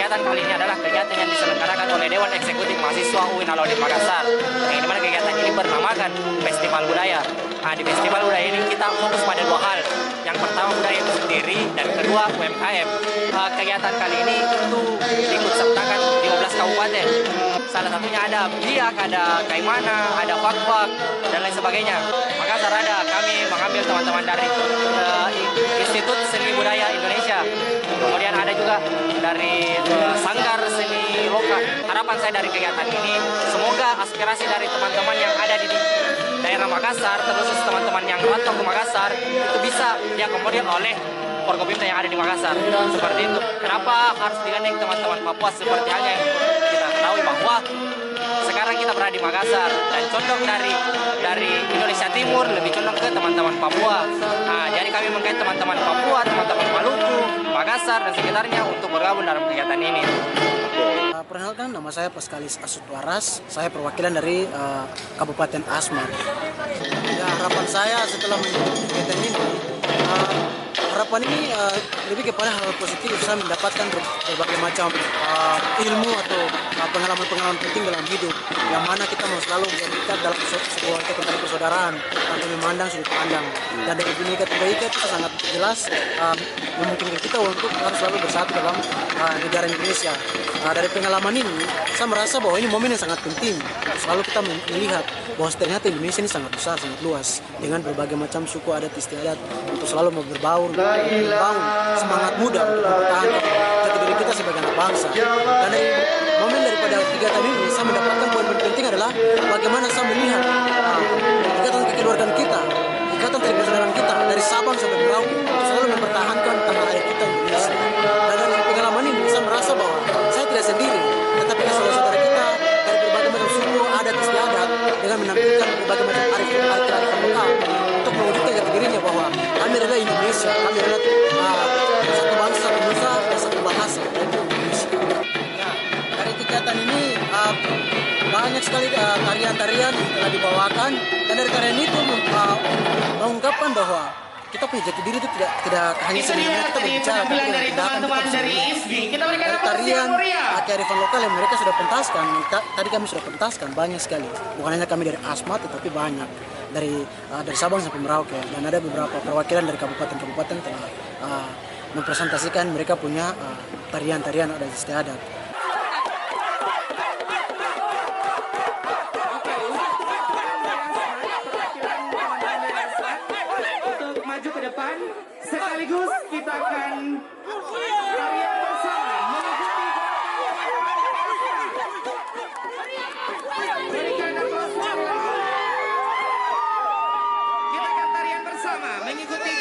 kegiatan kali ini adalah kegiatan yang diselenggarakan oleh Dewan Eksekutif Mahasiswa UIN Alauddin Makassar. Yang dimana kegiatan ini bernamakan Festival Budaya. Nah, di Festival Budaya ini kita fokus pada dua hal. Yang pertama budaya itu sendiri, dan kedua UMKM. Kegiatan kali ini itu diikut sertakan 15 kabupaten. Salah satunya ada Biak, ada Kaimana, ada Fakfak, dan lain sebagainya. Makassar ada, kami mengambil teman-teman dari Institut Seni Budaya Indonesia. Kemudian ada juga dari Sanggar Seni Lokal. Harapan saya dari kegiatan ini, semoga aspirasi dari teman-teman yang ada di daerah Makassar, terus teman-teman yang rantau ke Makassar, itu bisa diakomodir oleh Forkopimda yang ada di Makassar. Seperti itu. Kenapa harus digandeng teman-teman Papua? Seperti halnya yang kita ketahui bahwa sekarang kita berada di Makassar dan condong dari Indonesia Timur lebih condong ke teman-teman Papua. Nah, jadi kami mengait teman-teman Papua, teman-teman Maluku, Makassar dan sekitarnya untuk bergabung dalam kegiatan ini. Perkenalkan, nama saya Paskalis Asutwaras. Saya perwakilan dari Kabupaten Asmat. Ya, harapan saya setelah mengikuti kegiatan ini, harapan ini lebih kepada hal positif. Saya mendapatkan berbagai macam ilmu atau pengalaman-pengalaman penting dalam hidup, yang mana kita mau selalu berdekat dalam sebuah ikatan persaudaraan atau memandang sudut pandang. Dan dari Bhinneka Tunggal Ika itu sangat jelas memungkinkan kita untuk harus selalu bersatu dalam negara Indonesia. Dari pengalaman ini, saya merasa bahwa ini momen yang sangat penting. Selalu kita melihat bahwa ternyata Indonesia ini sangat besar, sangat luas, dengan berbagai macam suku adat istiadat, untuk selalu mau berbaur, membangun semangat muda untuk mempertahankan jati diri kita sebagai anak bangsa. Dan dari momen daripada kegiatan ini, saya mendapatkan poin penting adalah bagaimana saya melihat ikatan kekeluargaan kita, ikatan tali persaudaraan kita dari Sabang sampai Merauke, untuk selalu mempertahankan tanah air kita Indonesia. Dan dari pengalaman ini, saya merasa bahwa saya tidak sendiri, tetapi saudara-saudara kita dari berbagai macam suku adat istiadat dengan menampilkan berbagai macam kearifan lokal untuk mewujudkan jati dirinya bahwa kami adalah Indonesia, kami adalah satu bangsa, nusa dan satu bahasa, yaitu Indonesia. Ya, dari kegiatan ini banyak sekali tarian-tarian yang telah dibawakan, dan dari tarian itu mengungkapkan bahwa kita punya jati diri itu tidak hanya sebenarnya kita berbicara, tapi dengan tindakan kita dari tarian kearifan lokal yang mereka sudah pentaskan. Tadi kami sudah pentaskan banyak sekali, bukan hanya kami dari Asmat, tetapi banyak dari Sabang sampai Merauke, dan ada beberapa perwakilan dari kabupaten-kabupaten telah mempresentasikan mereka punya tarian-tarian adat istiadat. Maju ke depan, sekaligus kita akan tarian bersama mengikuti